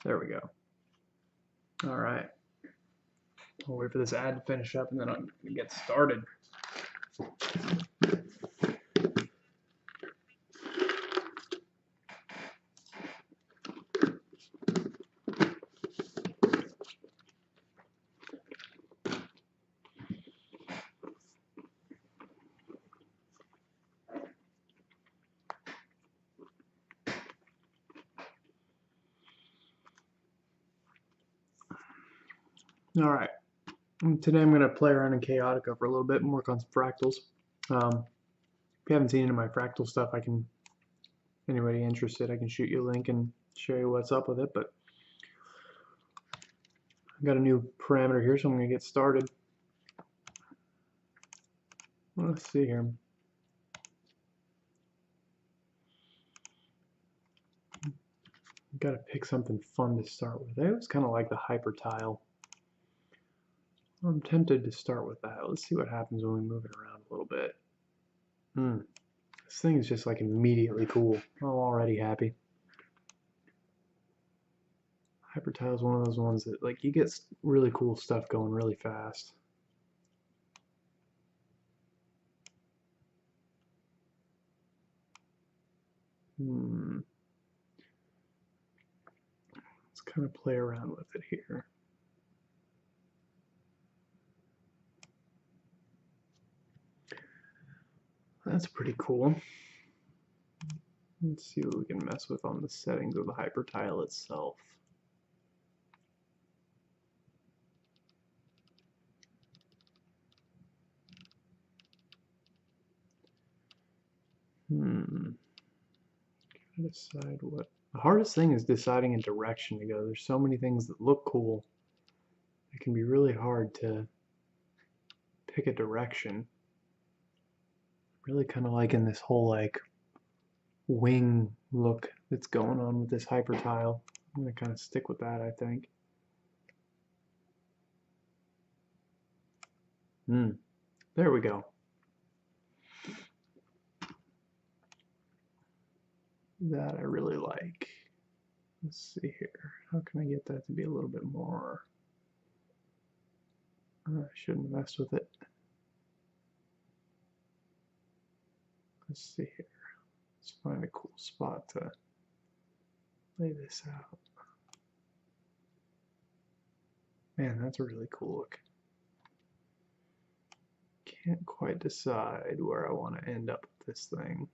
There we go. All right. I'll wait for this ad to finish up and then I'm gonna get started. All right. Today I'm going to play around in Chaotica for a little bit and work on some fractals. If you haven't seen any of my fractal stuff, anybody interested, I can shoot you a link and show you what's up with it. But I've got a new parameter here, so I'm going to get started. Let's see here. Got to pick something fun to start with. I always kind of like the hyper tile. I'm tempted to start with that. Let's see what happens when we move it around a little bit. This thing is just like immediately cool. I'm already happy. Hyper tile is one of those ones that like you get really cool stuff going really fast. Let's kind of play around with it here. That's pretty cool. Let's see what we can mess with on the settings of the hyper tile itself. Decide what. The hardest thing is deciding a direction to go. There's so many things that look cool. It can be really hard to pick a direction. Really kind of liking this whole like wing look that's going on with this hyper tile. I'm gonna kind of stick with that, I think. There we go. That I really like. Let's see here. How can I get that to be a little bit more? I shouldn't have messed with it. Let's see here. Let's find a cool spot to lay this out. Man, that's a really cool look. Can't quite decide where I want to end up with this thing.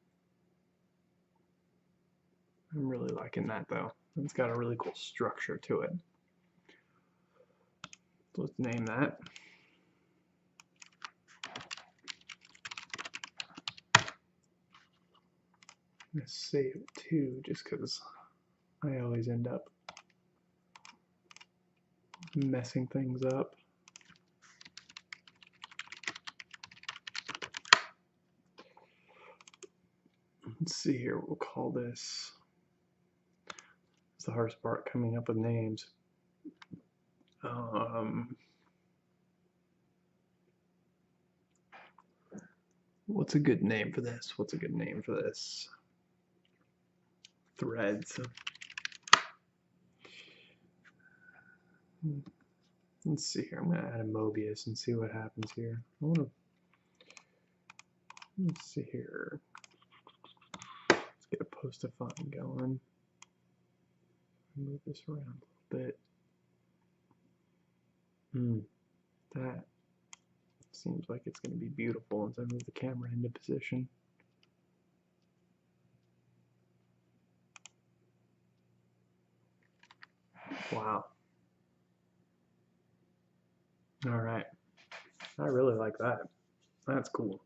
I'm really liking that though. It's got a really cool structure to it. So let's name that. I'm going to save it too, just because I always end up messing things up. Let's see here, we'll call this, it's the hardest part, coming up with names. What's a good name for this? What's a good name for this? Threads. Let's see here, I'm going to add a Mobius and see what happens here. Let's see here. Let's get a post-define going. Move this around a little bit. That seems like it's going to be beautiful once I move the camera into position. Wow. All right. I really like that. That's cool.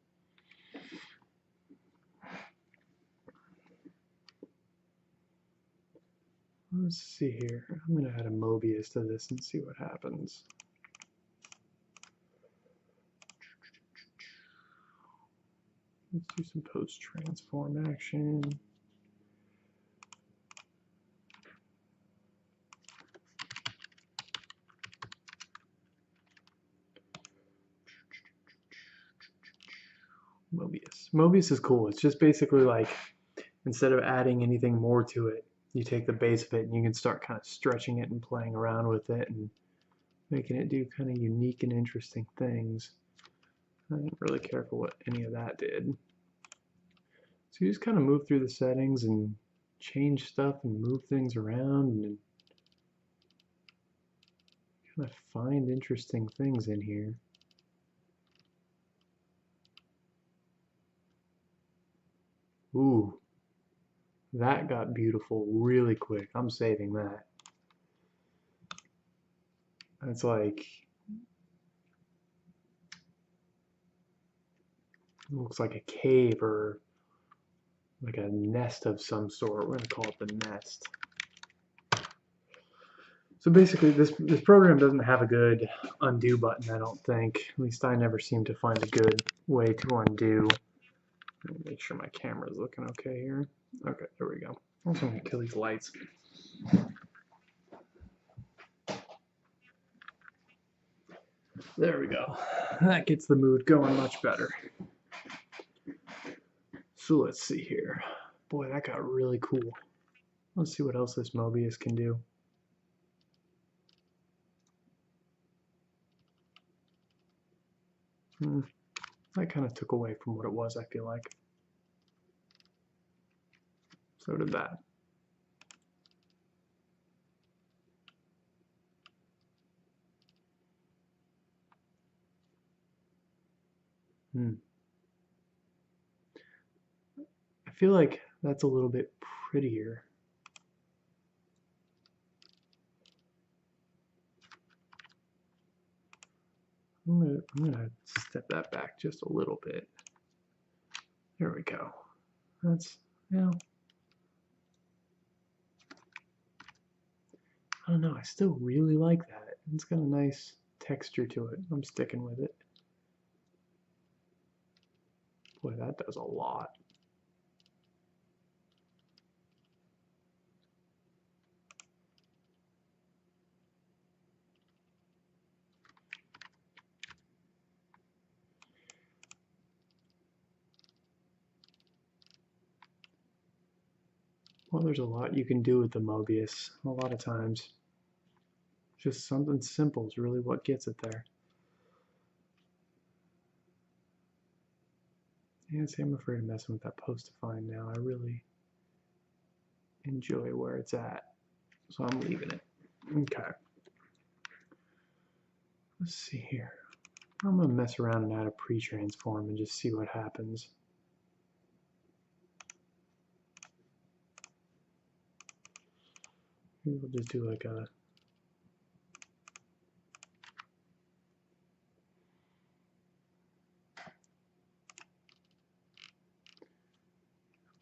Let's see here. I'm going to add a Mobius to this and see what happens. Let's do some post-transform action. Mobius. Mobius is cool. It's just basically like, instead of adding anything more to it, you take the base of it and you can start kind of stretching it and playing around with it and making it do kind of unique and interesting things. I didn't really care for what any of that did. So you just kind of move through the settings and change stuff and move things around and kind of find interesting things in here. Ooh, that got beautiful really quick. I'm saving that. That's like, looks like a cave or like a nest of some sort. We're going to call it the nest. So basically, this program doesn't have a good undo button, I don't think. At least I never seem to find a good way to undo. Let me make sure my camera is looking okay here. Okay, there we go. Also, I'm going to kill these lights. There we go. That gets the mood going much better. So let's see here. Boy, that got really cool. Let's see what else this Mobius can do. That kind of took away from what it was, I feel like. So did that. I feel like that's a little bit prettier. I'm gonna step that back just a little bit. There we go. That's, yeah. I don't know, I still really like that. It's got a nice texture to it. I'm sticking with it. Boy, that does a lot. Well, there's a lot you can do with the Mobius a lot of times. Just something simple is really what gets it there. And see, I'm afraid of messing with that post define now. I really enjoy where it's at, so I'm leaving it. Okay. Let's see here. I'm going to mess around and add a pre-transform and just see what happens. Maybe we'll just do like a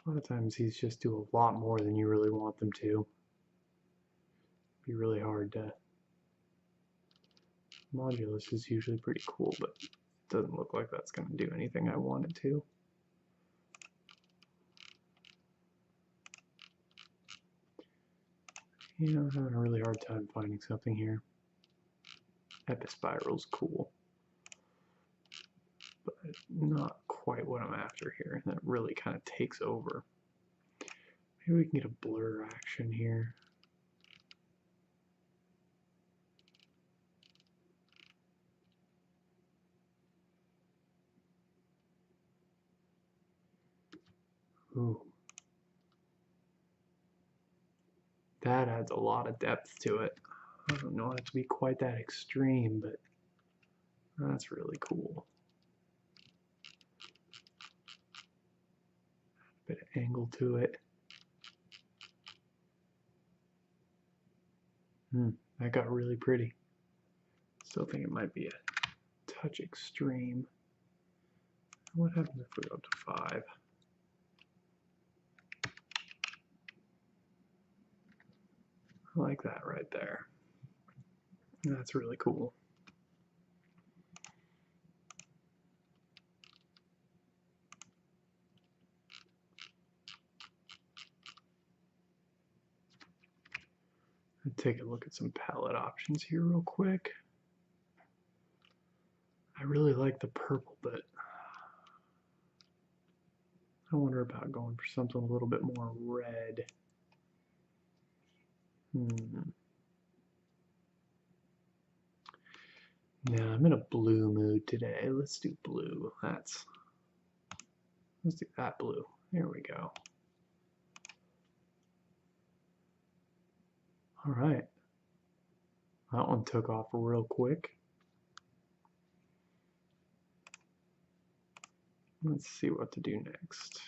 lot of times these just do a lot more than you really want them to. Be really hard to. Modulus is usually pretty cool, but it doesn't look like that's going to do anything I want it to. Yeah, I'm having a really hard time finding something here. Epispiral's cool, but not quite what I'm after here. That really kind of takes over. Maybe we can get a blur action here. Ooh. That adds a lot of depth to it. I don't know it to be quite that extreme, but that's really cool. A bit of angle to it. That got really pretty. Still think it might be a touch extreme. What happens if we go up to 5? I like that right there. That's really cool. Let's take a look at some palette options here real quick. I really like the purple, but I wonder about going for something a little bit more red. Yeah, I'm in a blue mood today. Let's do blue. Let's do that blue. There we go. All right. That one took off real quick. Let's see what to do next.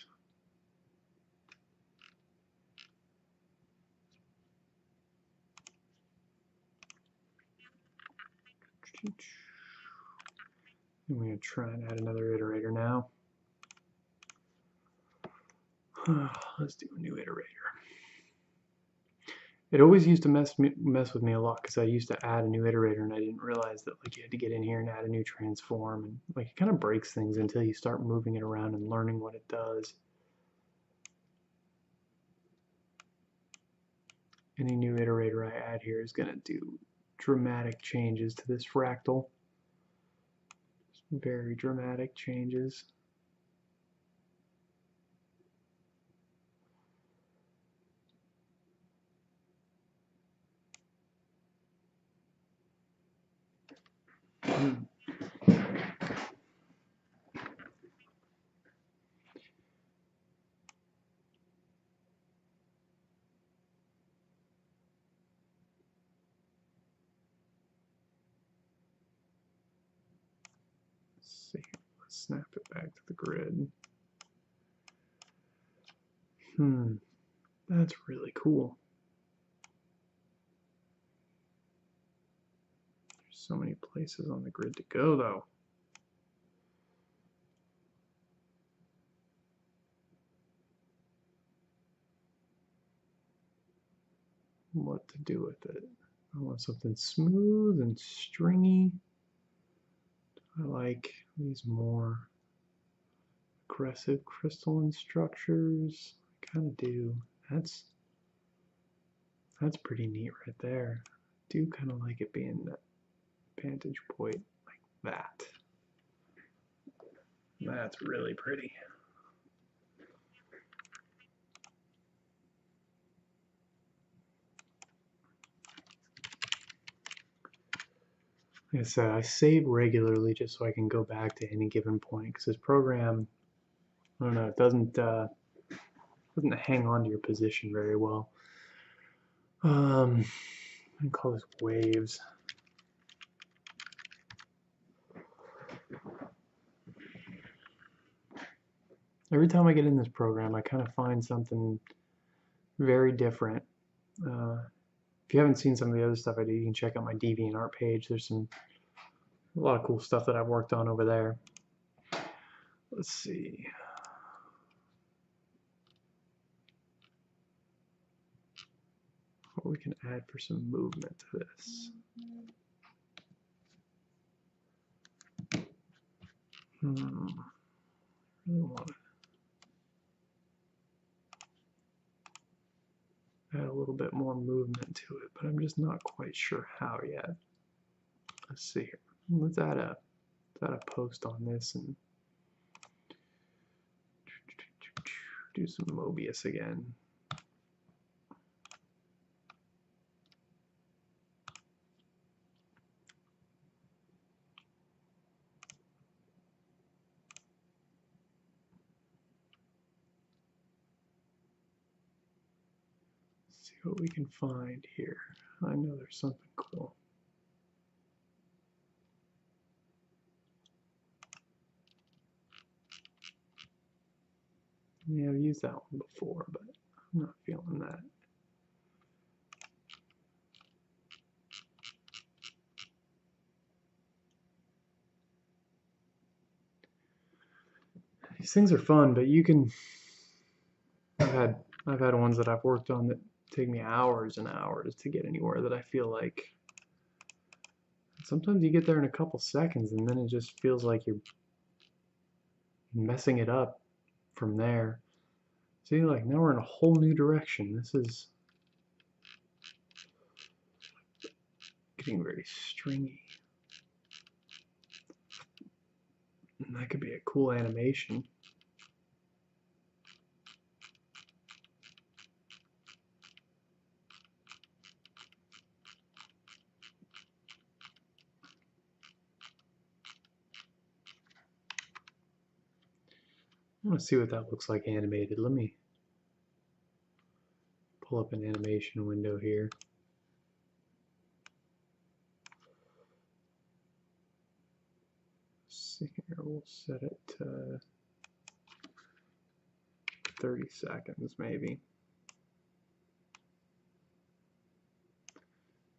I'm going to try and add another iterator now. Let's do a new iterator. It always used to mess with me a lot because I used to add a new iterator and I didn't realize that like you had to get in here and add a new transform, and like it kind of breaks things until you start moving it around and learning what it does. Any new iterator I add here is going to do dramatic changes to this fractal. Very dramatic changes. See, let's snap it back to the grid. That's really cool. There's so many places on the grid to go, though. What to do with it? I want something smooth and stringy. I like these more aggressive crystalline structures. I kind of do. That's pretty neat right there. I do kind of like it being that vantage point like that. That's really pretty. Like I said, I save regularly just so I can go back to any given point because this program, I don't know, it doesn't hang on to your position very well. I call this waves. Every time I get in this program, I kind of find something very different. If you haven't seen some of the other stuff I do, you can check out my DeviantArt page. There's a lot of cool stuff that I've worked on over there. Let's see. What we can add for some movement to this. Really want to add a little bit more movement to it, but I'm just not quite sure how yet. Let's see here. Let's add a post on this and do some Mobius again. See what we can find here. I know there's something cool. Yeah, I've used that one before, but I'm not feeling that. These things are fun, but you can. I've had ones that I've worked on that take me hours and hours to get anywhere that I feel like. Sometimes you get there in a couple seconds, and then it just feels like you're messing it up from there. See, like now we're in a whole new direction. This is getting very stringy. And that could be a cool animation. I want to see what that looks like animated. Let me pull up an animation window here. Let's see here, we'll set it to 30 seconds maybe.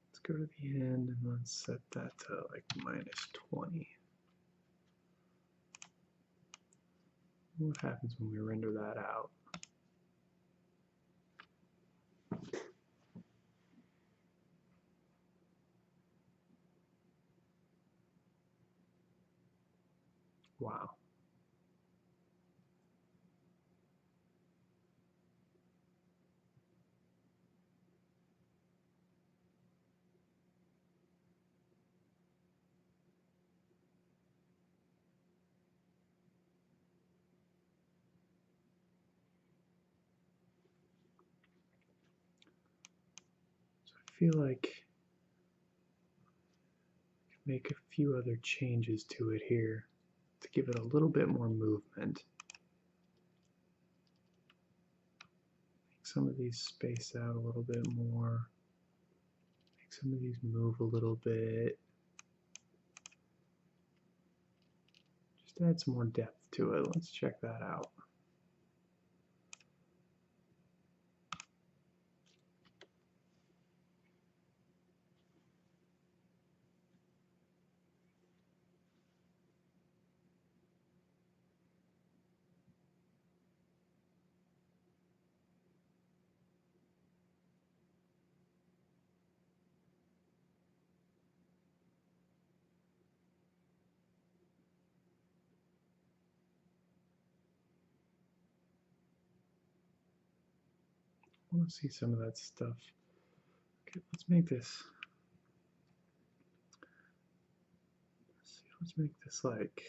Let's go to the end and let's set that to like -20. What happens when we render that out? Wow. So I feel like I can make a few other changes to it here to give it a little bit more movement. Make some of these space out a little bit more. Make some of these move a little bit. Just add some more depth to it. Let's check that out. I want to see some of that stuff. Okay, let's make this. Let's make this like.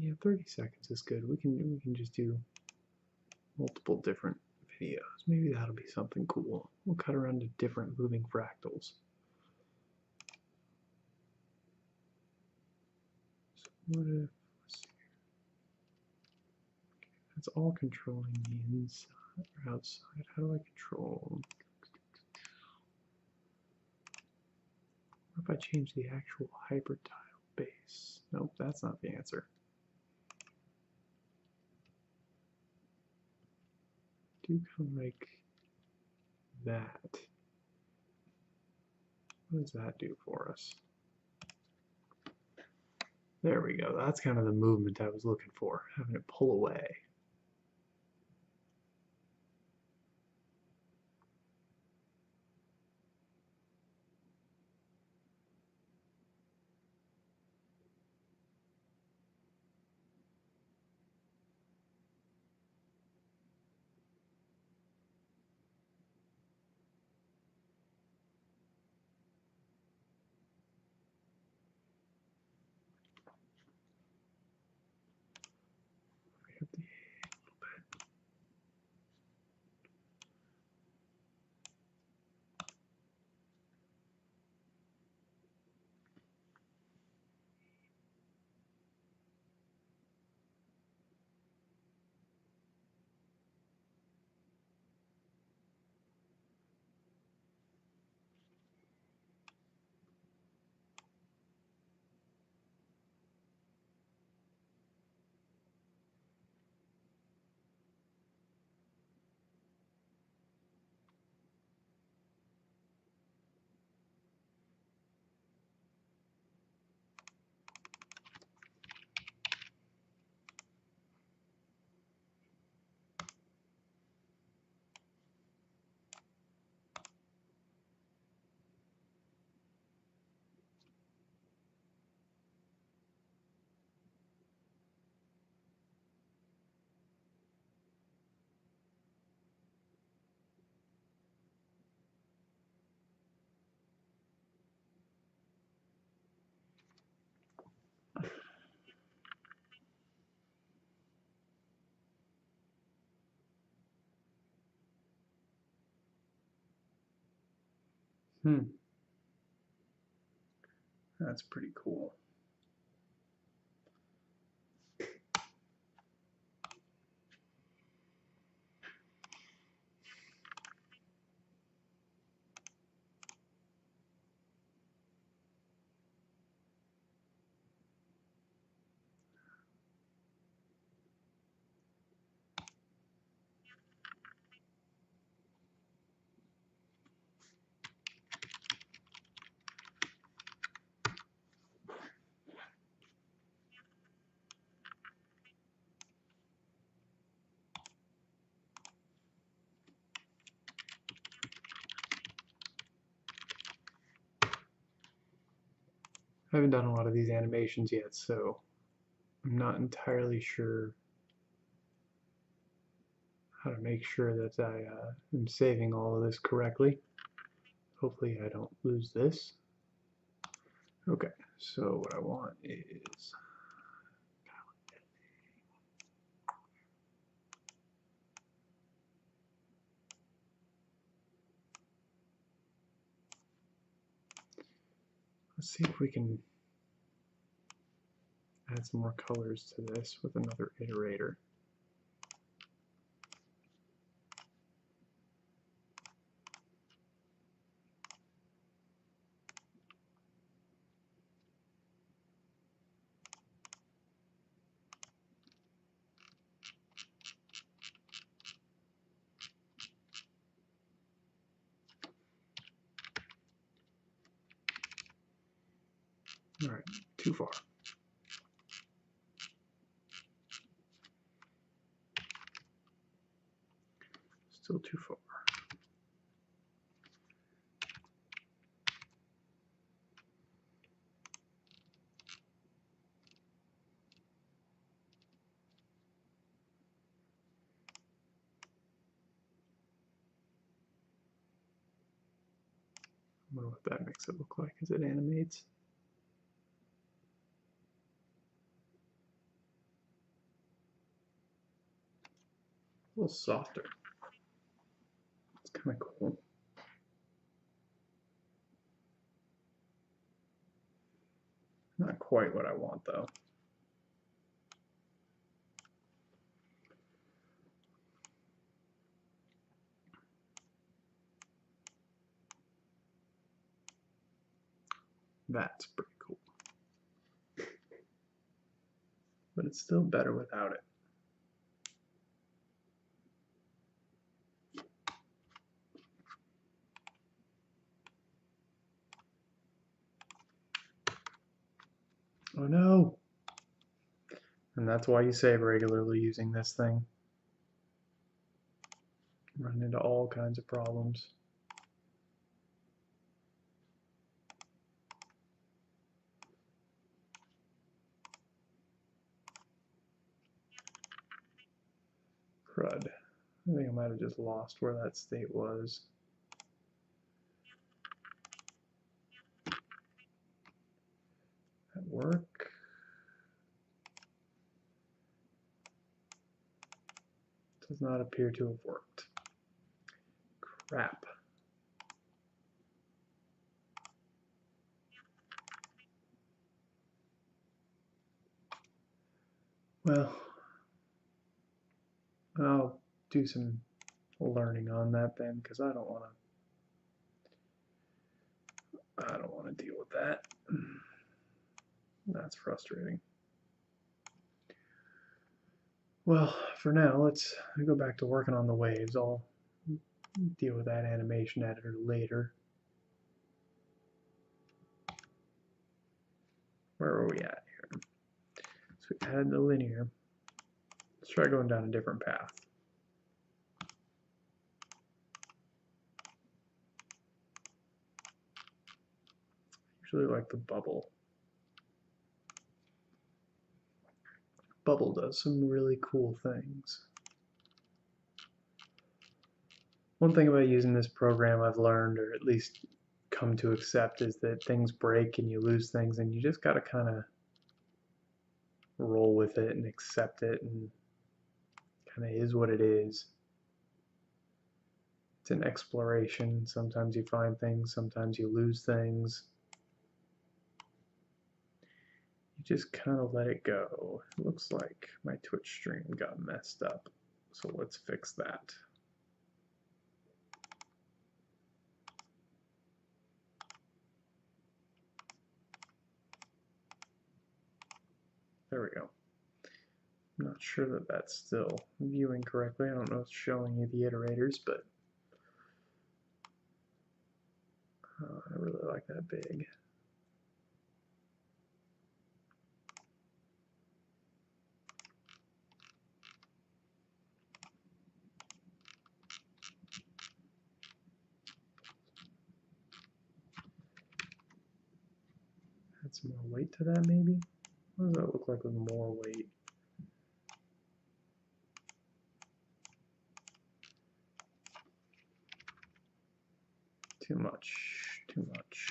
Yeah, 30 seconds is good. We can just do multiple different videos. Maybe that'll be something cool. We'll cut around to different moving fractals. So what if, let's see here. Okay, that's all controlling the inside or outside. How do I control? What if I change the actual hypertile base? Nope, that's not the answer. Do kind of like that. What does that do for us? There we go. That's kind of the movement I was looking for, having it pull away. That's pretty cool. I haven't done a lot of these animations yet, so I'm not entirely sure how to make sure that I am saving all of this correctly. Hopefully I don't lose this. Okay, so what I want is let's see if we can add some more colors to this with another iterator. All right, too far. Still too far. I wonder what that makes it look like as it animates. A little softer. It's kind of cool. Not quite what I want though. That's pretty cool. But it's still better without it. Oh no! And that's why you save regularly using this thing. Run into all kinds of problems. Crud. I think I might have just lost where that state was. That work? Does not appear to have worked. Crap. Well, I'll do some learning on that then, because I don't want to deal with that. That's frustrating. Well, for now, let's go back to working on the waves. I'll deal with that animation editor later. Where are we at here? So we added the linear. Let's try going down a different path. Usually like the bubble. Bubble does some really cool things. One thing about using this program I've learned, or at least come to accept, is that things break and you lose things, and you just gotta kind of roll with it and accept it, and kind of is what it is. It's an exploration. Sometimes you find things, sometimes you lose things. you just kind of let it go. It looks like my Twitch stream got messed up, so let's fix that. There we go. I'm not sure that that's still viewing correctly. I don't know if it's showing you the iterators, but I really like that big. Add some more weight to that, maybe? What does that look like with more weight? Too much, too much.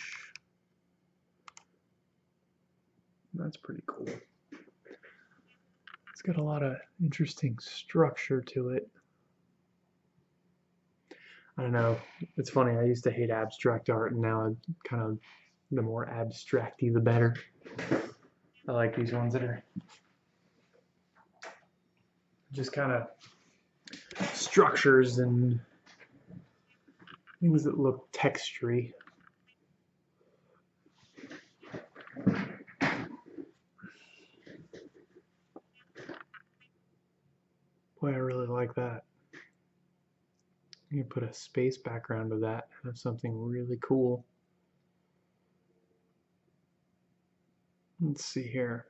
That's pretty cool. It's got a lot of interesting structure to it. I don't know. It's funny. I used to hate abstract art, and now I kind of, the more abstracty, the better. I like these ones that are just kind of structures and things that look textury. Boy, I really like that. You can put a space background to that and have something really cool. Let's see here.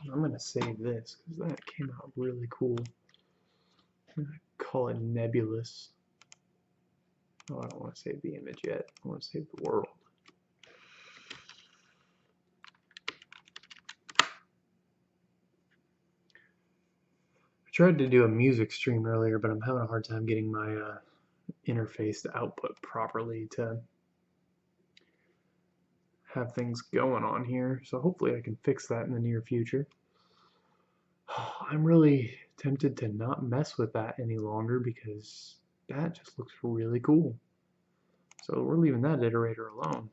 I'm going to save this because that came out really cool. I'm going to call it nebulous. Oh, I don't want to save the image yet. I want to save the world. I tried to do a music stream earlier, but I'm having a hard time getting my interface to output properly to have things going on here. So hopefully I can fix that in the near future. I'm really tempted to not mess with that any longer because that just looks really cool. So we're leaving that iterator alone.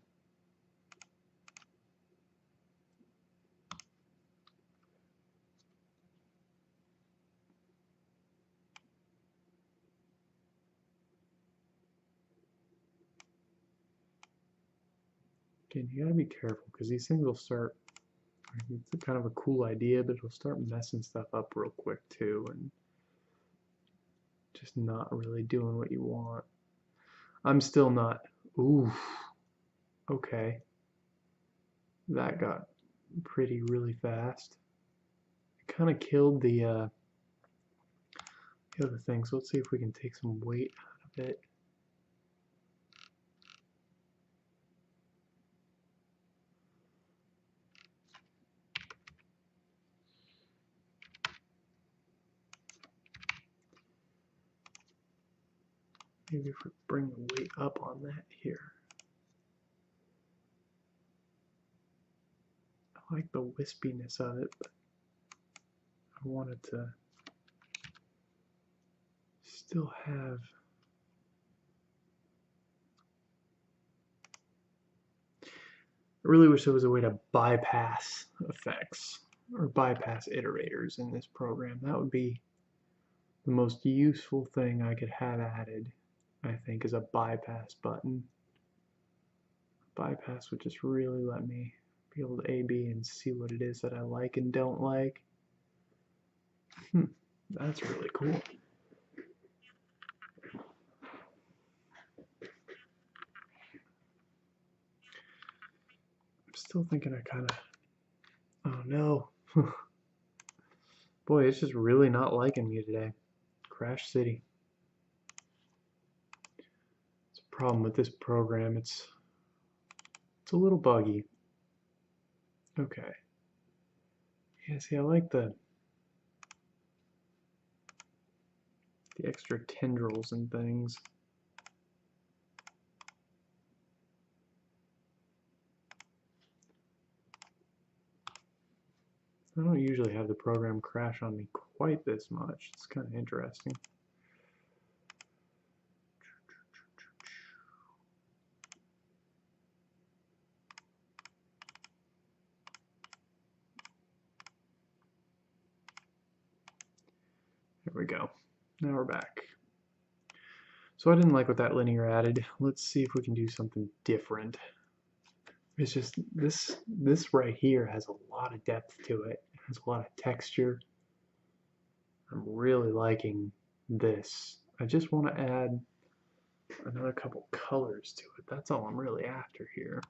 Again, you gotta be careful because these things will start, it's kind of a cool idea, but it'll start messing stuff up real quick too and just not really doing what you want. I'm still not, ooh, okay. That got pretty really fast. It kind of killed the other thing, so let's see if we can take some weight out of it. Maybe if we bring the weight up on that here. I like the wispiness of it, but I wanted to still have I really wish there was a way to bypass effects or bypass iterators in this program. That would be the most useful thing I could have added, I think, is a bypass button. Bypass would just really let me be able to A/B and see what it is that I like and don't like. That's really cool. I'm still thinking I kind of, oh no. Boy, it's just really not liking me today. Crash City. It's a problem with this program. It's a little buggy. Okay. Yeah, see, I like the extra tendrils and things. I don't usually have the program crash on me quite this much. It's kind of interesting. we go. Now we're back. So I didn't like what that linear added. Let's see if we can do something different. It's just this right here has a lot of depth to it. It has a lot of texture. I'm really liking this. I just want to add another couple colors to it. That's all I'm really after here.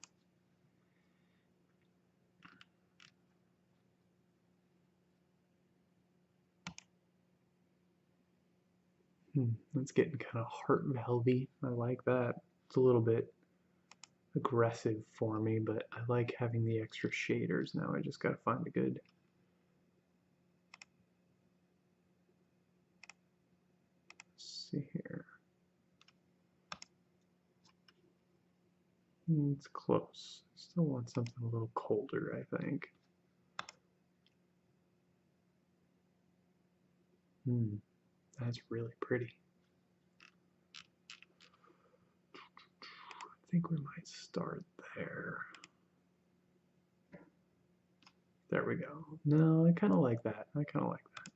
That's getting kind of heart valvey. I like that. It's a little bit aggressive for me, but I like having the extra shaders now. I just gotta find a good. Let's see here. It's close. Still want something a little colder, I think. That's really pretty. I think we might start there. There we go. No, I kind of like that. I kind of like that.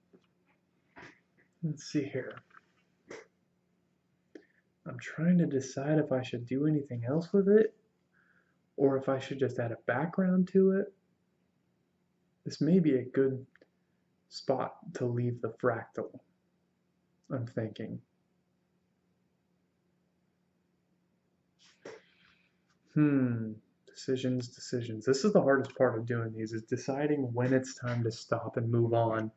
Let's see here. I'm trying to decide if I should do anything else with it or if I should just add a background to it. This may be a good spot to leave the fractal, I'm thinking. Decisions. This is the hardest part of doing these, is deciding when it's time to stop and move on.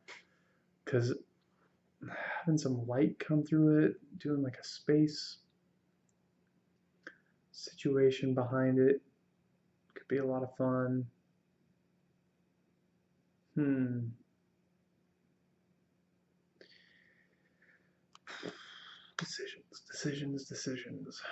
Because having some light come through it, doing like a space situation behind it could be a lot of fun. Decisions.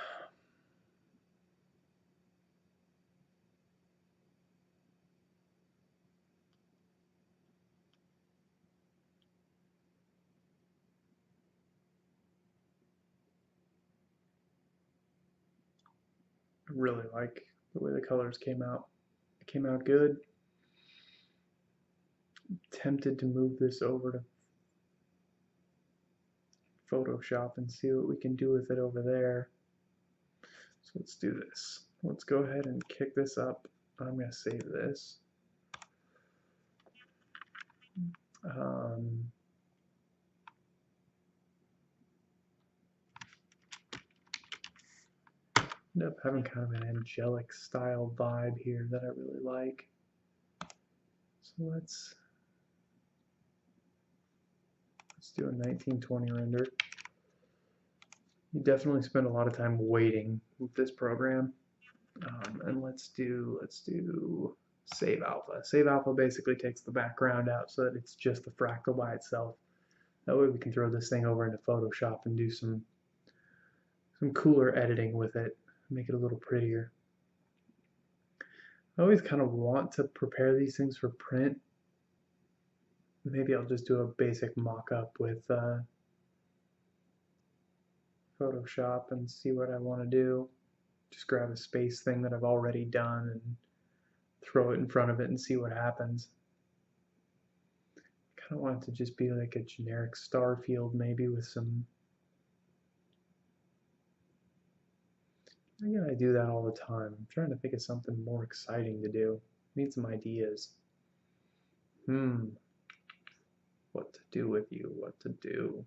I really like the way the colors came out. It came out good. I'm tempted to move this over to Photoshop and see what we can do with it over there. So let's do this. Let's go ahead and kick this up. I'm going to save this. End up having kind of an angelic style vibe here that I really like. So let's do a 1920 render. You definitely spend a lot of time waiting with this program. And let's do save alpha. Save alpha basically takes the background out so that it's just the fractal by itself. That way we can throw this thing over into Photoshop and do some cooler editing with it, make it a little prettier. I always kind of want to prepare these things for print. Maybe I'll just do a basic mock-up with Photoshop and see what I want to do. Just grab a space thing that I've already done and throw it in front of it and see what happens. I kind of want it to just be like a generic star field, maybe with some. I gotta do that all the time. I'm trying to think of something more exciting to do. I need some ideas. What to do with you, what to do.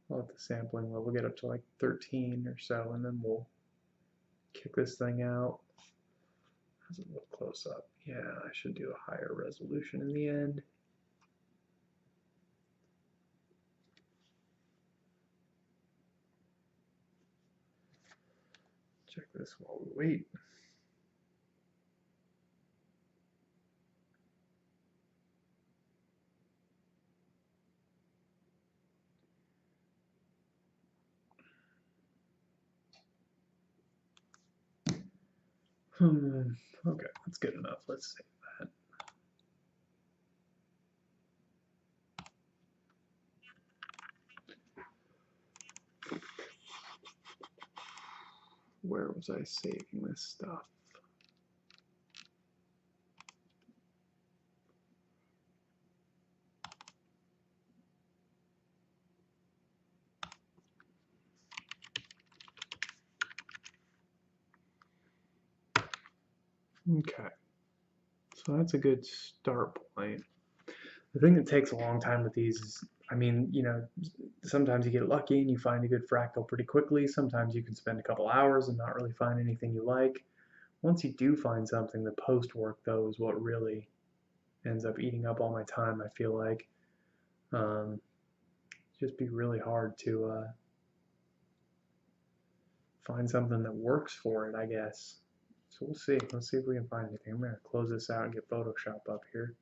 I'll let the sampling level get up to like 13 or so, and then we'll kick this thing out. How does it look close up? Yeah, I should do a higher resolution in the end. Check this while we wait. Okay, that's good enough. Let's save that. Where was I saving this stuff? Okay, so that's a good start point. The thing that takes a long time with these is, I mean, you know, sometimes you get lucky and you find a good fractal pretty quickly. Sometimes you can spend a couple hours and not really find anything you like. Once you do find something, the post work though is what really ends up eating up all my time, I feel like. Just be really hard to find something that works for it, I guess. So we'll see. Let's see if we can find anything. I'm going to close this out and get Photoshop up here.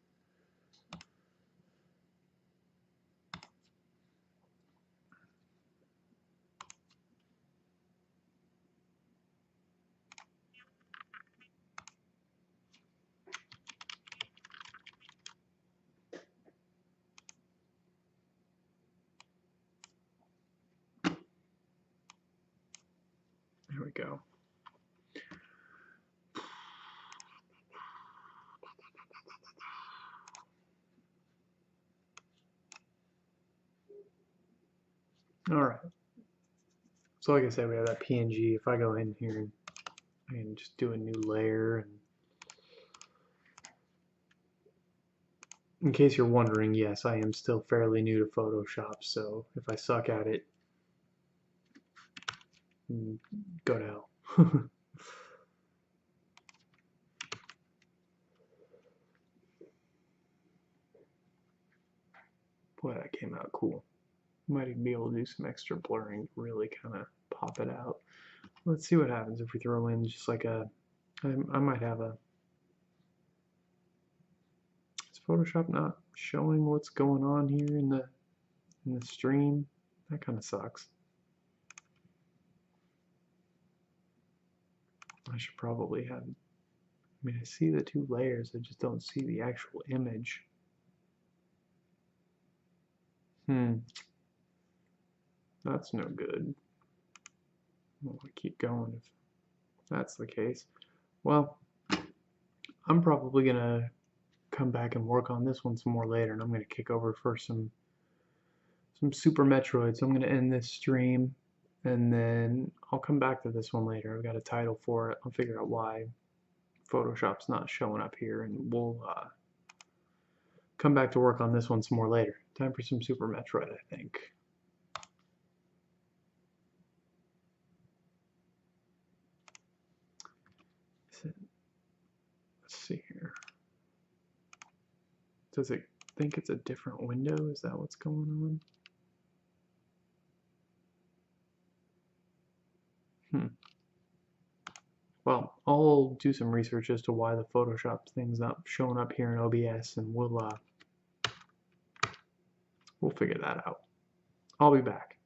There we go. All right. So like I said, we have that PNG. If I go in here and just do a new layer, and in case you're wondering, yes, I am still fairly new to Photoshop, so if I suck at it, go to hell. Boy, that came out cool. Might even be able to do some extra blurring to really kind of pop it out. Let's see what happens if we throw in just like a, I might have a, is Photoshop not showing what's going on here in the stream? That kind of sucks. I should probably have, I mean, I see the two layers, I just don't see the actual image. That's no good. I'll keep going if that's the case. Well, I'm probably gonna come back and work on this one some more later, and I'm gonna kick over for some Super Metroid. So I'm gonna end this stream, and then I'll come back to this one later. I've got a title for it. I'll figure out why Photoshop's not showing up here, and we'll come back to work on this one some more later. Time for some Super Metroid, I think. Let's see here. Does it think it's a different window? Is that what's going on? Well, I'll do some research as to why the Photoshop thing's not showing up here in OBS, and we'll figure that out. I'll be back.